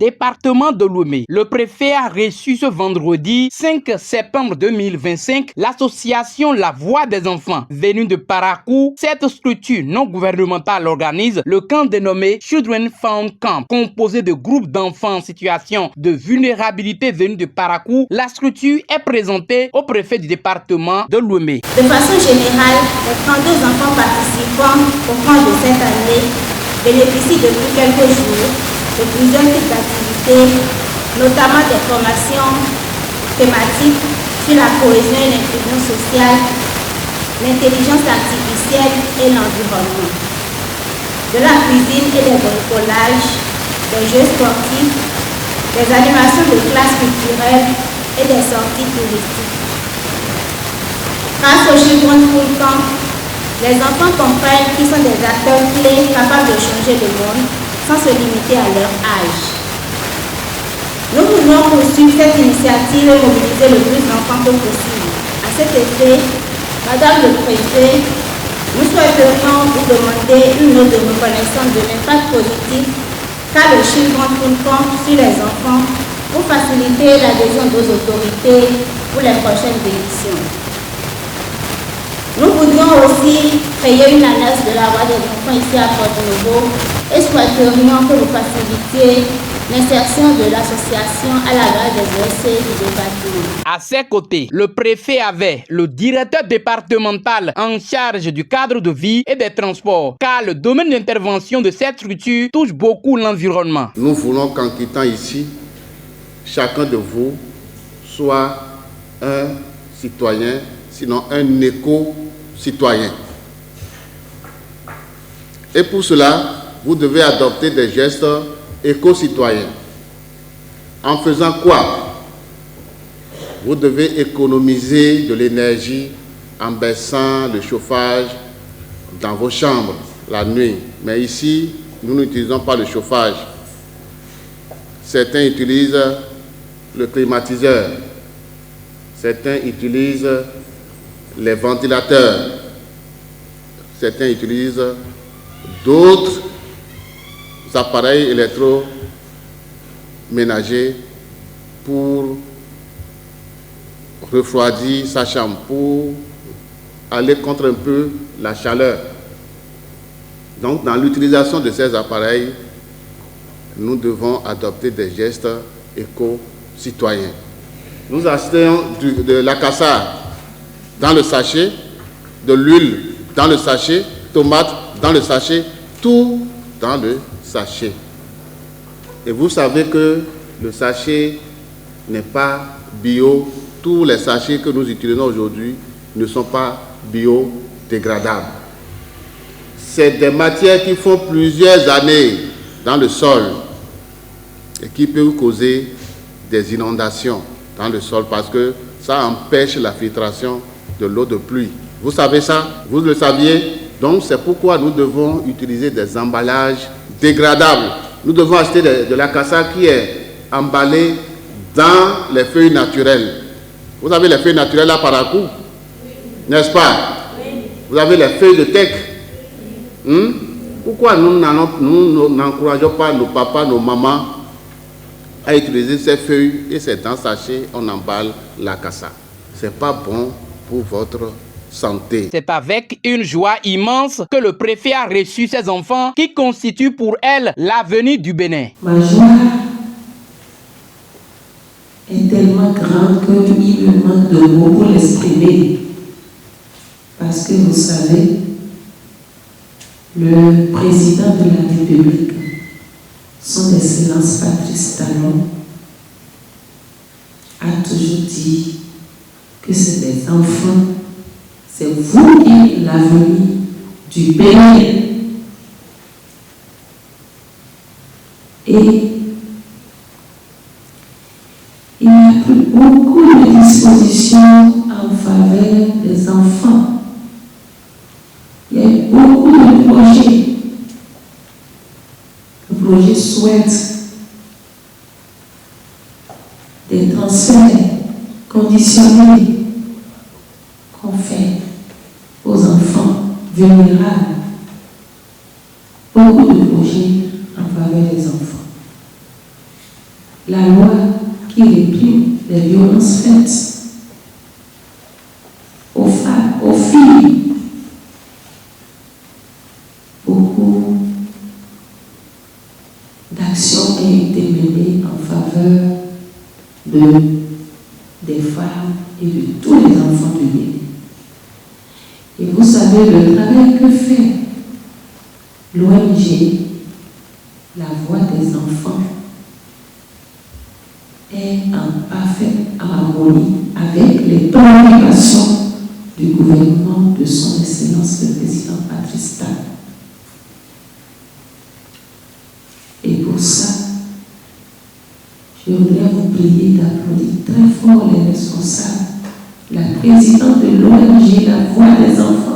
département de Lomé. Le préfet a reçu ce vendredi 5 septembre 2025 l'association La Voix des enfants venue de Parakou. Cette structure non gouvernementale organise le camp dénommé Children Found Camp, composé de groupes d'enfants en situation de vulnérabilité venus de Parakou. La structure est présentée au préfet du département de Lomé. De façon générale, les 32 enfants participants au camp de cette année bénéficient depuis quelques jours de plusieurs types d'activités, notamment des formations thématiques sur la cohésion et l'inclusion sociale, l'intelligence artificielle et l'environnement, de la cuisine et des bricolages, des jeux sportifs, des animations de classes culturelles et des sorties touristiques. Grâce au Children Found Camp, les enfants comprennent qu'ils sont des acteurs clés capables de changer le monde sans se limiter à leur âge. Nous voulons poursuivre cette initiative et mobiliser le plus d'enfants que possible. À cet effet, Madame le Préfet, nous souhaiterions vous demander une note de reconnaissance de l'impact positif qu'a le Children Found Camp sur les enfants pour faciliter l'adhésion de nos autorités pour les prochaines éditions. Nous voudrions aussi créer une annexe de la Voix des enfants ici à Porto-Novo et souhaiterions que vous facilitiez l'insertion de l'association à la base des OSC du département. À ses côtés, le préfet avait le directeur départemental en charge du cadre de vie et des transports, car le domaine d'intervention de cette structure touche beaucoup l'environnement. Nous voulons qu'en quittant ici, chacun de vous soit un citoyen, sinon un éco-citoyen. Et pour cela, vous devez adopter des gestes éco-citoyens. En faisant quoi? Vous devez économiser de l'énergie en baissant le chauffage dans vos chambres la nuit. Mais ici, nous n'utilisons pas le chauffage. Certains utilisent le climatiseur. Certains utilisent les ventilateurs. Certains utilisent d'autres appareils électroménagers pour refroidir sa chambre, pour aller contre un peu la chaleur. Donc, dans l'utilisation de ces appareils, nous devons adopter des gestes éco-citoyens. Nous achetons de la cassave dans le sachet, de l'huile dans le sachet, tomates dans le sachet, tout dans le sachet. Et vous savez que le sachet n'est pas bio. Tous les sachets que nous utilisons aujourd'hui ne sont pas biodégradables. C'est des matières qui font plusieurs années dans le sol et qui peuvent causer des inondations dans le sol parce que ça empêche la filtration de l'eau de pluie. Vous savez ça? Vous le saviez? Donc c'est pourquoi nous devons utiliser des emballages dégradables. Nous devons acheter de la cassave qui est emballée dans les feuilles naturelles. Vous avez les feuilles naturelles à Parakou, n'est-ce pas? Vous avez les feuilles de teck. Pourquoi nous n'encourageons pas nos papas, nos mamans à utiliser ces feuilles et c'est dans sachet, on emballe la cassave. Ce n'est pas bon pour votre santé. C'est avec une joie immense que le préfet a reçu ces enfants qui constituent pour elle l'avenir du Bénin. Ma joie est tellement grande qu'il me manque de mots pour l'exprimer. Parce que vous savez, le président de la République, son Excellence Patrice Talon, a toujours dit que c'est des enfants, c'est vous qui êtes l'avenir du Bénin. Et il y a pris beaucoup de dispositions en faveur des enfants. Il y a eu beaucoup de projets. Le projet souhaite des transferts conditionnés qu'on fait aux enfants vulnérables. Beaucoup de projets en faveur des enfants. la loi qui réprime les violences faites aux femmes, aux filles. Beaucoup d'actions ont été menées en faveur des femmes et de tous les enfants du Bénin. Et vous savez, le travail que fait l'ONG, la voix des enfants, est en parfaite harmonie avec les préoccupations du gouvernement de son Excellence le Président Patrice Talon. Et pour ça, je voudrais vous prier d'applaudir très fort les responsables, la présidente de l'ONG, la voix des enfants,